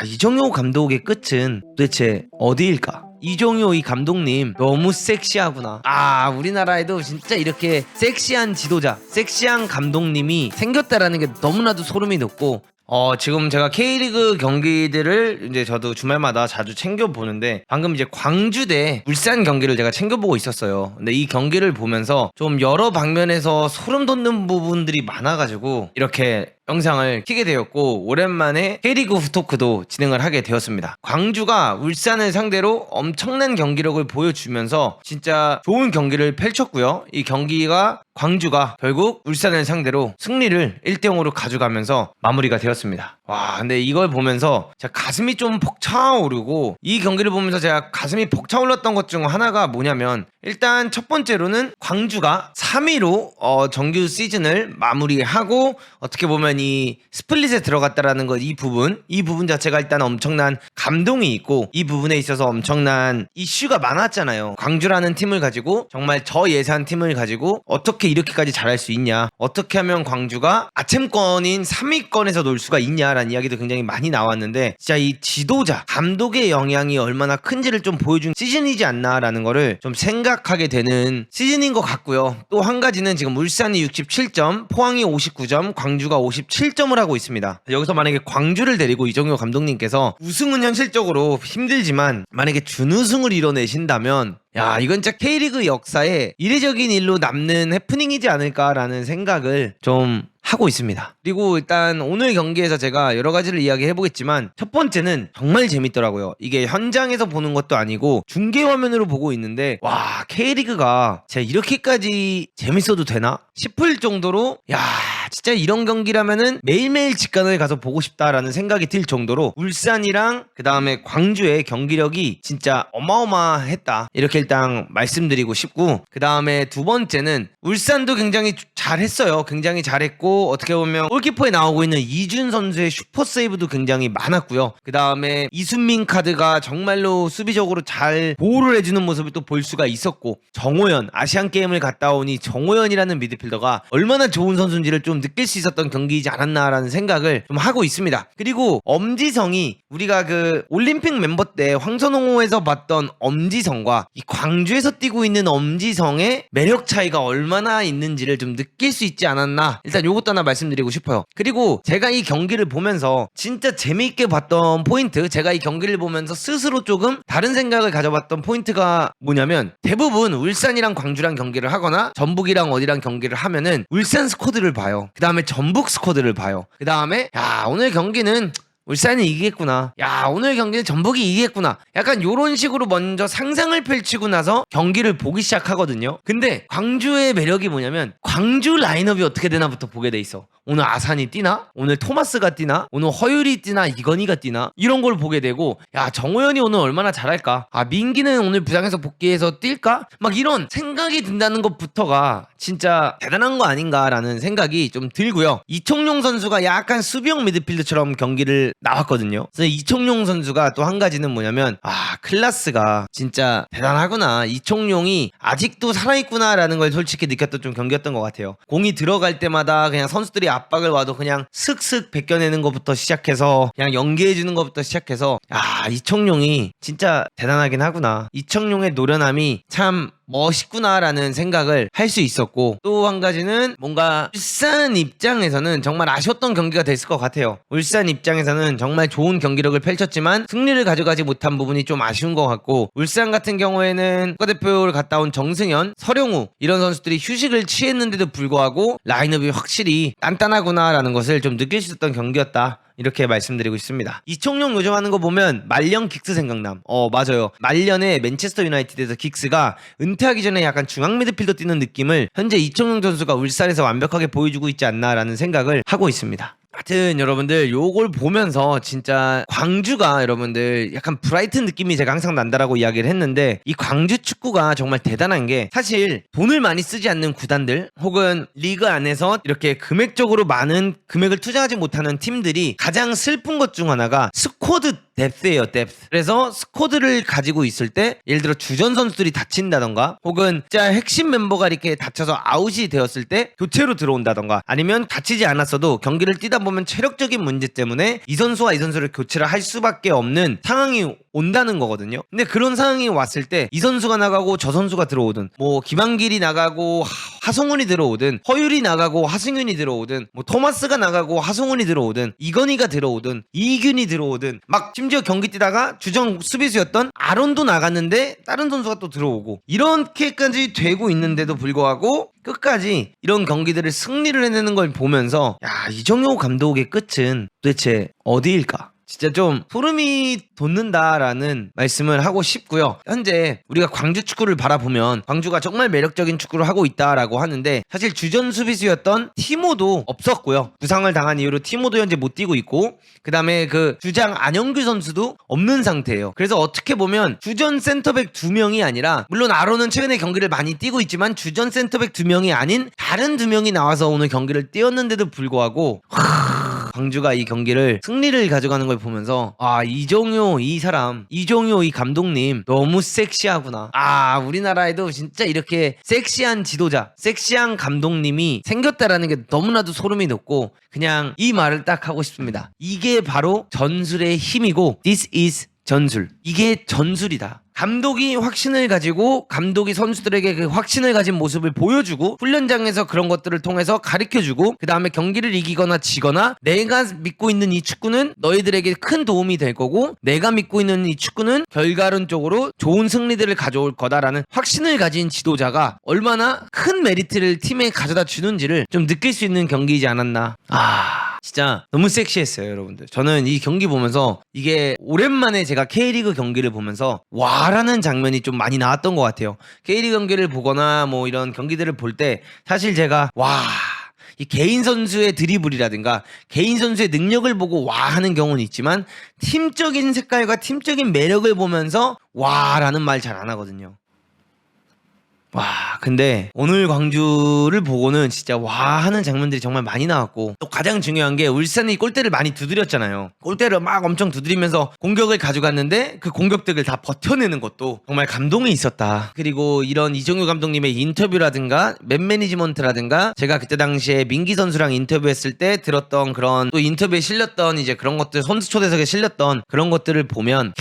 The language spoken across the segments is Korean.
이정효 감독의 끝은 도대체 어디일까? 이정효 이 감독님 너무 섹시하구나. 우리나라에도 진짜 이렇게 섹시한 지도자, 섹시한 감독님이 생겼다라는 게 너무나도 소름이 돋고, 지금 제가 K리그 경기들을 이제 저도 주말마다 자주 챙겨보는데, 방금 이제 광주 대 울산 경기를 제가 챙겨보고 있었어요. 근데 이 경기를 보면서 좀 여러 방면에서 소름 돋는 부분들이 많아가지고 이렇게 영상을 키게 되었고, 오랜만에 K리그 후토크도 진행을 하게 되었습니다. 광주가 울산을 상대로 엄청난 경기력을 보여주면서 진짜 좋은 경기를 펼쳤고요. 이 경기가 광주가 결국 울산을 상대로 승리를 1대0으로 가져가면서 마무리가 되었습니다. 근데 이걸 보면서 제가 가슴이 좀 벅차오르고, 이 경기를 보면서 제가 가슴이 벅차올랐던 것 중 하나가 뭐냐면, 일단 첫 번째로는 광주가 3위로 정규 시즌을 마무리하고 어떻게 보면 이 스플릿에 들어갔다라는 것, 이 부분 자체가 일단 엄청난 감동이 있고, 이 부분에 있어서 엄청난 이슈가 많았잖아요. 광주라는 팀을 가지고, 정말 저예산 팀을 가지고 어떻게 이렇게까지 잘할 수 있냐, 어떻게 하면 광주가 아챔권인 3위권에서 놀 수가 있냐라는 이야기도 굉장히 많이 나왔는데, 진짜 이 지도자 감독의 영향이 얼마나 큰지를 좀 보여준 시즌이지 않나라는 거를 좀 생각하게 되는 시즌인 것 같고요. 또 한 가지는 지금 울산이 67점, 포항이 59점, 광주가 57점을 하고 있습니다. 여기서 만약에 광주를 데리고 이정효 감독님께서, 우승은 현실적으로 힘들지만 만약에 준우승을 이뤄내신다면, 이건 진짜 K리그 역사에 이례적인 일로 남는 해프닝이지 않을까라는 생각을 좀 하고 있습니다. 그리고 일단 오늘 경기에서 제가 여러 가지를 이야기해보겠지만, 첫 번째는 정말 재밌더라고요. 이게 현장에서 보는 것도 아니고 중계 화면으로 보고 있는데, K리그가 진짜 이렇게까지 재밌어도 되나 싶을 정도로, 진짜 이런 경기라면은 매일매일 직관을 가서 보고 싶다라는 생각이 들 정도로 울산이랑 그 다음에 광주의 경기력이 진짜 어마어마했다, 이렇게 일단 말씀드리고 싶고, 그 다음에 두 번째는 울산도 굉장히 잘했어요. 굉장히 잘했고, 어떻게 보면 골키퍼에 나오고 있는 이준 선수의 슈퍼 세이브도 굉장히 많았고요. 그 다음에 이순민 카드가 정말로 수비적으로 잘 보호를 해주는 모습을 또 볼 수가 있었고, 정호연, 아시안게임을 갔다 오니 정호연이라는 미드필더가 얼마나 좋은 선수인지를 좀 느낄 수 있었던 경기이지 않았나라는 생각을 좀 하고 있습니다. 그리고 엄지성이, 우리가 그 올림픽 멤버 때 황선홍호에서 봤던 엄지성과 이 광주에서 뛰고 있는 엄지성의 매력 차이가 얼마나 있는지를 좀 느낄 수 있지 않았나, 일단 요것도 하나 말씀드리고 싶어요. 그리고 제가 이 경기를 보면서 진짜 재미있게 봤던 포인트, 제가 이 경기를 보면서 스스로 조금 다른 생각을 가져봤던 포인트가 뭐냐면, 대부분 울산이랑 광주랑 경기를 하거나 전북이랑 어디랑 경기를 하면은 울산 스쿼드를 봐요. 그 다음에 전북 스쿼드를 봐요. 그 다음에 오늘 경기는 울산이 이기겠구나, 오늘 경기는 전북이 이기겠구나, 약간 요런 식으로 먼저 상상을 펼치고 나서 경기를 보기 시작하거든요. 근데 광주의 매력이 뭐냐면, 광주 라인업이 어떻게 되나부터 보게 돼 있어. 오늘 아산이 뛰나? 오늘 토마스가 뛰나? 오늘 허율이 뛰나? 이건희가 뛰나? 이런 걸 보게 되고, 정호연이 오늘 얼마나 잘할까? 민기는 오늘 부상에서 복귀해서 뛸까? 막 이런 생각이 든다는 것부터가 진짜 대단한 거 아닌가라는 생각이 좀 들고요. 이청용 선수가 약간 수비형 미드필드처럼 경기를 나왔거든요. 그래서 이청용 선수가 또 한 가지는 뭐냐면, 클라스가 진짜 대단하구나, 이청용이 아직도 살아있구나라는 걸 솔직히 느꼈던 좀 경기였던 것 같아요. 공이 들어갈 때마다 그냥 선수들이 압박을 와도 그냥 슥슥 벗겨내는 것부터 시작해서, 그냥 연계해주는 것부터 시작해서, 이청용이 진짜 대단하긴 하구나, 이청용의 노련함이 참 멋있구나라는 생각을 할 수 있었고, 또 한 가지는 뭔가 울산 입장에서는 정말 아쉬웠던 경기가 됐을 것 같아요. 울산 입장에서는 정말 좋은 경기력을 펼쳤지만 승리를 가져가지 못한 부분이 좀 아쉬운 것 같고, 울산 같은 경우에는 국가대표를 갔다 온 정승현, 서령우 이런 선수들이 휴식을 취했는데도 불구하고 라인업이 확실히 단단하구나라는 것을 좀 느낄 수 있었던 경기였다, 이렇게 말씀드리고 있습니다. 이청용 요즘 하는 거 보면 말년 긱스 생각남. 맞아요. 말년에 맨체스터 유나이티드에서 긱스가 은퇴하기 전에 약간 중앙 미드필더 뛰는 느낌을 현재 이청용 선수가 울산에서 완벽하게 보여주고 있지 않나라는 생각을 하고 있습니다. 하여튼 여러분들, 요걸 보면서 진짜 광주가 여러분들 약간 브라이튼 느낌이 제가 항상 난다라고 이야기를 했는데, 이 광주 축구가 정말 대단한 게, 사실 돈을 많이 쓰지 않는 구단들 혹은 리그 안에서 이렇게 금액적으로 많은 금액을 투자하지 못하는 팀들이 가장 슬픈 것 중 하나가 스쿼드 뎁스예요, 뎁스. 그래서 스쿼드를 가지고 있을 때 예를 들어 주전 선수들이 다친다던가 혹은 진짜 핵심 멤버가 이렇게 다쳐서 아웃이 되었을 때 교체로 들어온다던가 아니면 다치지 않았어도 경기를 뛰다 보면 체력적인 문제 때문에 이 선수와 이 선수를 교체를 할 수밖에 없는 상황이 온다는 거거든요. 근데 그런 상황이 왔을 때 이 선수가 나가고 저 선수가 들어오든 뭐 김한길이 나가고 하성훈이 들어오든 허율이 나가고 하승윤이 들어오든 뭐 토마스가 나가고 하성훈이 들어오든 이건희가 들어오든 이균이 들어오든 막 심지어 경기 뛰다가 주전 수비수였던 아론도 나갔는데 다른 선수가 또 들어오고 이렇게까지 되고 있는데도 불구하고 끝까지 이런 경기들을 승리를 해내는 걸 보면서 야, 이정효 감독의 끝은 도대체 어디일까? 진짜 좀 소름이 돋는다라는 말씀을 하고 싶고요. 현재 우리가 광주 축구를 바라보면 광주가 정말 매력적인 축구를 하고 있다라고 하는데 사실 주전 수비수였던 티모도 없었고요. 부상을 당한 이후로 티모도 현재 못 뛰고 있고 그 다음에 그 주장 안영규 선수도 없는 상태예요. 그래서 어떻게 보면 주전 센터백 2명이 아니라 물론 아론은 최근에 경기를 많이 뛰고 있지만 주전 센터백 2명이 아닌 다른 2명이 나와서 오늘 경기를 뛰었는데도 불구하고 광주가 이 경기를 승리를 가져가는 걸 보면서 아, 이정효 이 사람, 이정효 이 감독님 너무 섹시하구나. 아, 우리나라에도 진짜 이렇게 섹시한 지도자, 섹시한 감독님이 생겼다라는 게 너무나도 소름이 돋고 그냥 이 말을 딱 하고 싶습니다. 이게 바로 전술의 힘이고 This is 전술. 이게 전술이다. 감독이 확신을 가지고 감독이 선수들에게 그 확신을 가진 모습을 보여주고 훈련장에서 그런 것들을 통해서 가르쳐주고 그 다음에 경기를 이기거나 지거나 내가 믿고 있는 이 축구는 너희들에게 큰 도움이 될 거고 내가 믿고 있는 이 축구는 결과론적으로 좋은 승리들을 가져올 거다라는 확신을 가진 지도자가 얼마나 큰 메리트를 팀에 가져다 주는지를 좀 느낄 수 있는 경기이지 않았나. 진짜 너무 섹시했어요, 여러분들. 저는 이 경기 보면서 이게 오랜만에 제가 K리그 경기를 보면서 와라는 장면이 좀 많이 나왔던 것 같아요. K리그 경기를 보거나 뭐 이런 경기들을 볼 때 사실 제가 이 개인 선수의 드리블이라든가 개인 선수의 능력을 보고 와 하는 경우는 있지만 팀적인 색깔과 팀적인 매력을 보면서 와라는 말 잘 안 하거든요. 근데 오늘 광주를 보고는 진짜 와 하는 장면들이 정말 많이 나왔고 또 가장 중요한 게 울산이 골대를 많이 두드렸잖아요. 골대를 막 엄청 두드리면서 공격을 가져갔는데 그 공격들을 다 버텨내는 것도 정말 감동이 있었다. 그리고 이런 이정효 감독님의 인터뷰라든가 맨 매니지먼트라든가 제가 그때 당시에 민기 선수랑 인터뷰했을 때 들었던 그런 또 인터뷰에 실렸던 이제 그런 것들 선수 초대석에 실렸던 그런 것들을 보면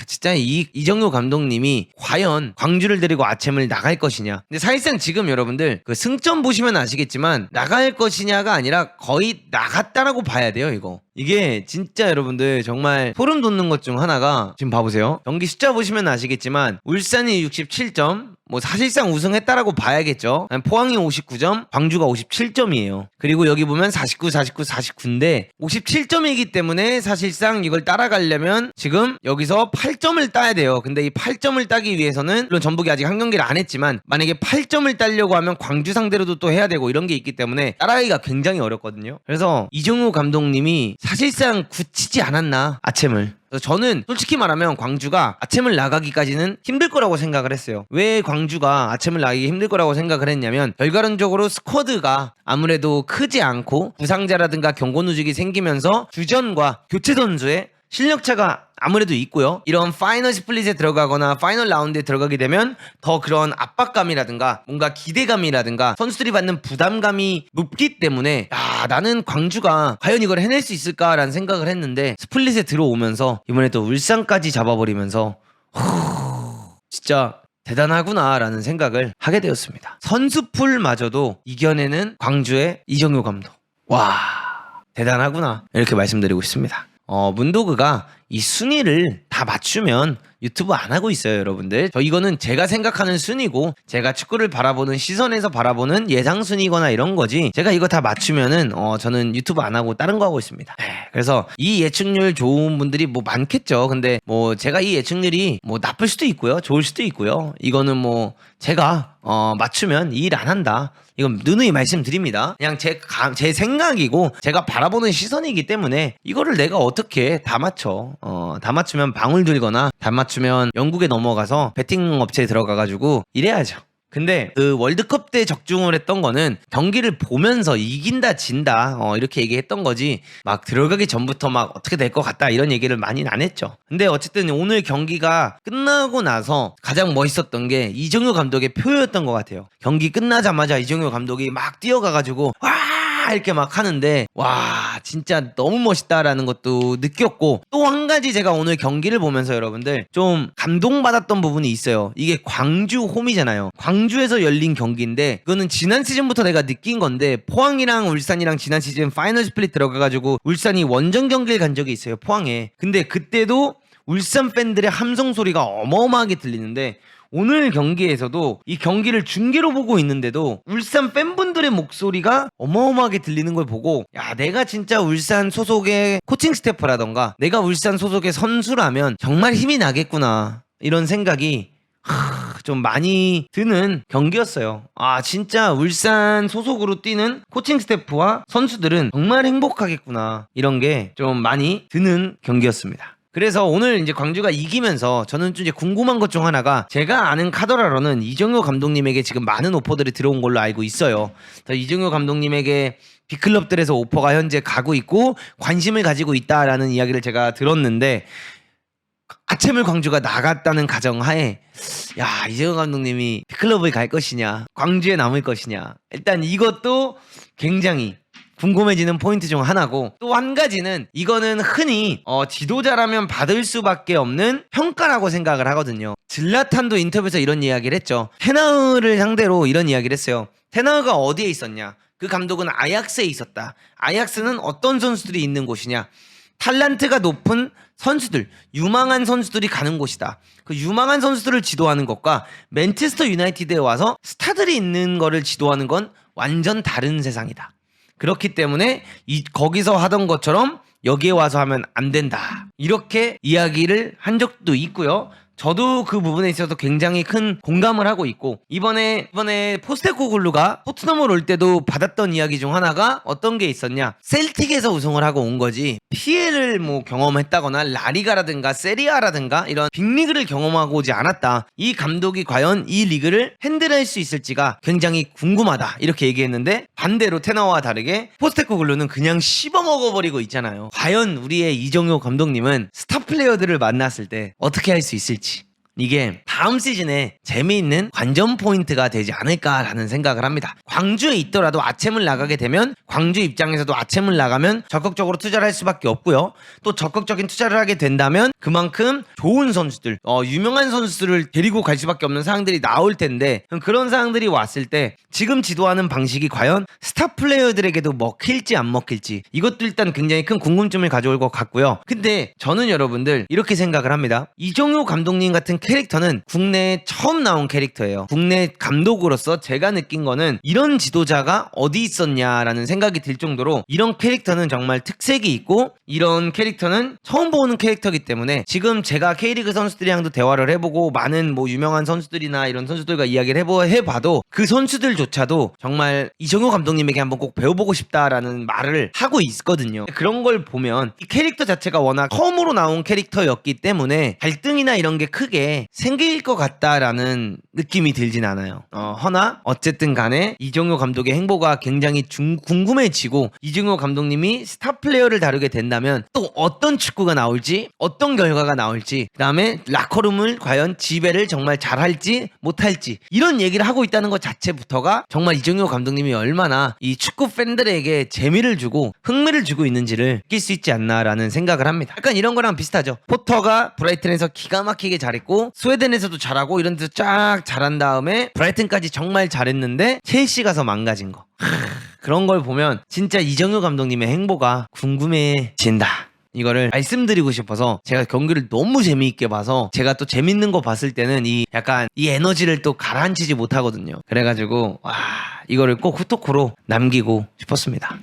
진짜 이정효 감독님이 과연 광주를 데리고 아챔을 나갈 것이냐. 근데 사실상 지금 여러분들 그 승점 보시면 아시겠지만 나갈 것이냐가 아니라 거의 나갔다라고 봐야 돼요. 이게 진짜 여러분들 정말 소름 돋는 것 중 하나가 지금 봐보세요. 경기 숫자 보시면 아시겠지만 울산이 67점 뭐 사실상 우승했다라고 봐야겠죠. 포항이 59점, 광주가 57점이에요. 그리고 여기 보면 49, 49, 49인데 57점이기 때문에 사실상 이걸 따라가려면 지금 여기서 8점을 따야 돼요. 근데 이 8점을 따기 위해서는 물론 전북이 아직 한 경기를 안 했지만 만약에 8점을 따려고 하면 광주 상대로도 또 해야 되고 이런 게 있기 때문에 따라가기가 굉장히 어렵거든요. 그래서 이정효 감독님이 사실상 굳히지 않았나 아챔을. 그래서 저는 솔직히 말하면 광주가 아챔을 나가기까지는 힘들 거라고 생각을 했어요. 왜 광주가 아챔을 나가기 힘들 거라고 생각을 했냐면 결과론적으로 스쿼드가 아무래도 크지 않고 부상자라든가 경고 누적이 생기면서 주전과 교체 선수의 실력차가 아무래도 있고요. 이런 파이널 스플릿에 들어가거나 파이널 라운드에 들어가게 되면 더 그런 압박감이라든가 뭔가 기대감이라든가 선수들이 받는 부담감이 높기 때문에 나는 광주가 과연 이걸 해낼 수 있을까라는 생각을 했는데 스플릿에 들어오면서 이번에 또 울산까지 잡아버리면서 진짜 대단하구나라는 생각을 하게 되었습니다. 선수풀마저도 이겨내는 광주의 이정효 감독. 대단하구나 이렇게 말씀드리고 싶습니다. 문도그가 이 순위를 다 맞추면 유튜브 안 하고 있어요, 여러분들. 이거는 제가 생각하는 순위고 제가 축구를 바라보는 시선에서 바라보는 예상 순위거나 이런 거지. 제가 이거 다 맞추면은 저는 유튜브 안 하고 다른 거 하고 있습니다. 그래서 이 예측률 좋은 분들이 뭐 많겠죠. 근데 뭐 제가 이 예측률이 뭐 나쁠 수도 있고요, 좋을 수도 있고요. 이거는 뭐 제가 맞추면 이 일 안 한다. 이건 누누이 말씀드립니다. 그냥 제 생각이고 제가 바라보는 시선이기 때문에 이거를 내가 어떻게 다 맞춰. 다 맞추면 방울 들거나 다 맞추면 영국에 넘어가서 베팅 업체에 들어가가지고 이래야죠. 근데 그 월드컵 때 적중을 했던 거는 경기를 보면서 이긴다 진다 이렇게 얘기했던 거지 막 들어가기 전부터 막 어떻게 될 것 같다 이런 얘기를 많이는 안 했죠. 근데 어쨌든 오늘 경기가 끝나고 나서 가장 멋있었던 게 이정효 감독의 표였던 것 같아요. 경기 끝나자마자 이정효 감독이 막 뛰어가가지고 와 이렇게 막 하는데 와 진짜 너무 멋있다라는 것도 느꼈고, 또 한 가지 제가 오늘 경기를 보면서 여러분들 좀 감동받았던 부분이 있어요. 이게 광주 홈이잖아요. 광주에서 열린 경기인데 이거는 지난 시즌부터 내가 느낀 건데, 포항이랑 울산이랑 지난 시즌 파이널 스플릿 들어가가지고 울산이 원정 경기를 간 적이 있어요, 포항에. 근데 그때도 울산 팬들의 함성 소리가 어마어마하게 들리는데 오늘 경기에서도 이 경기를 중계로 보고 있는데도 울산 팬분들의 목소리가 어마어마하게 들리는 걸 보고, 야 내가 진짜 울산 소속의 코칭 스태프라던가 내가 울산 소속의 선수라면 정말 힘이 나겠구나 이런 생각이 좀 많이 드는 경기였어요. 아 진짜 울산 소속으로 뛰는 코칭 스태프와 선수들은 정말 행복하겠구나 이런 게 좀 많이 드는 경기였습니다. 그래서 오늘 이제 광주가 이기면서 저는 좀 이제 궁금한 것 중 하나가, 제가 아는 카더라로는 이정효 감독님에게 지금 많은 오퍼들이 들어온 걸로 알고 있어요. 이정효 감독님에게 빅클럽들에서 오퍼가 현재 가고 있고 관심을 가지고 있다라는 이야기를 제가 들었는데, 아체물 광주가 나갔다는 가정하에 야 이정효 감독님이 빅클럽을 갈 것이냐 광주에 남을 것이냐, 일단 이것도 굉장히 궁금해지는 포인트 중 하나고, 또 한 가지는 이거는 흔히 지도자라면 받을 수밖에 없는 평가라고 생각을 하거든요. 질라탄도 인터뷰에서 이런 이야기를 했죠. 테나흐를 상대로 이런 이야기를 했어요. 테나흐가 어디에 있었냐? 그 감독은 아약스에 있었다. 아약스는 어떤 선수들이 있는 곳이냐? 탤런트가 높은 선수들, 유망한 선수들이 가는 곳이다. 그 유망한 선수들을 지도하는 것과 맨체스터 유나이티드에 와서 스타들이 있는 거를 지도하는 건 완전 다른 세상이다. 그렇기 때문에 거기서 하던 것처럼 여기에 와서 하면 안 된다. 이렇게 이야기를 한 적도 있고요. 저도 그 부분에 있어서 굉장히 큰 공감을 하고 있고, 이번에 포스테코글루가 토트넘을 올 때도 받았던 이야기 중 하나가 어떤 게 있었냐, 셀틱에서 우승을 하고 온 거지 피해를 뭐 경험했다거나 라리가라든가 세리아라든가 이런 빅리그를 경험하고 오지 않았다. 이 감독이 과연 이 리그를 핸들할 수 있을지가 굉장히 궁금하다 이렇게 얘기했는데, 반대로 테나와 다르게 포스테코글루는 그냥 씹어먹어버리고 있잖아요. 과연 우리의 이정효 감독님은 스타 플레이어들을 만났을 때 어떻게 할 수 있을지, 이게 다음 시즌에 재미있는 관전 포인트가 되지 않을까라는 생각을 합니다. 광주에 있더라도 아챔을 나가게 되면 광주 입장에서도 아챔을 나가면 적극적으로 투자를 할 수밖에 없고요. 또 적극적인 투자를 하게 된다면 그만큼 좋은 선수들, 유명한 선수들을 데리고 갈 수밖에 없는 상황들이 나올 텐데, 그런 상황들이 왔을 때 지금 지도하는 방식이 과연 스타 플레이어들에게도 먹힐지 안 먹힐지, 이것도 일단 굉장히 큰 궁금증을 가져올 것 같고요. 근데 저는 여러분들 이렇게 생각을 합니다. 이정효 감독님 같은 캐릭터는 국내에 처음 나온 캐릭터예요. 국내 감독으로서 제가 느낀 거는 이런 지도자가 어디 있었냐라는 생각이 들 정도로 이런 캐릭터는 정말 특색이 있고, 이런 캐릭터는 처음 보는 캐릭터이기 때문에 지금 제가 K리그 선수들이랑도 대화를 해보고 많은 뭐 유명한 선수들이나 이런 선수들과 이야기를 해봐도 그 선수들조차도 정말 이정효 감독님에게 한번 꼭 배워보고 싶다라는 말을 하고 있거든요. 그런 걸 보면 이 캐릭터 자체가 워낙 처음으로 나온 캐릭터였기 때문에 갈등이나 이런 게 크게 생길 것 같다라는 느낌이 들진 않아요. 허나 어쨌든 간에 이정효 감독의 행보가 굉장히 궁금해지고, 이정효 감독님이 스타 플레이어를 다루게 된다면 또 어떤 축구가 나올지, 어떤 결과가 나올지, 그 다음에 라커룸을 과연 지배를 정말 잘할지 못할지, 이런 얘기를 하고 있다는 것 자체부터가 정말 이정효 감독님이 얼마나 이 축구 팬들에게 재미를 주고 흥미를 주고 있는지를 느낄 수 있지 않나라는 생각을 합니다. 약간 이런 거랑 비슷하죠. 포터가 브라이튼에서 기가 막히게 잘했고 스웨덴에서도 잘하고 이런 데서 쫙 잘한 다음에 브라이튼까지 정말 잘했는데 첼시 가서 망가진 거. 그런 걸 보면 진짜 이정효 감독님의 행보가 궁금해진다. 이거를 말씀드리고 싶어서, 제가 경기를 너무 재미있게 봐서 제가 또 재밌는 거 봤을 때는 약간 이 에너지를 또 가라앉히지 못하거든요. 그래가지고 이거를 꼭 후토크로 남기고 싶었습니다.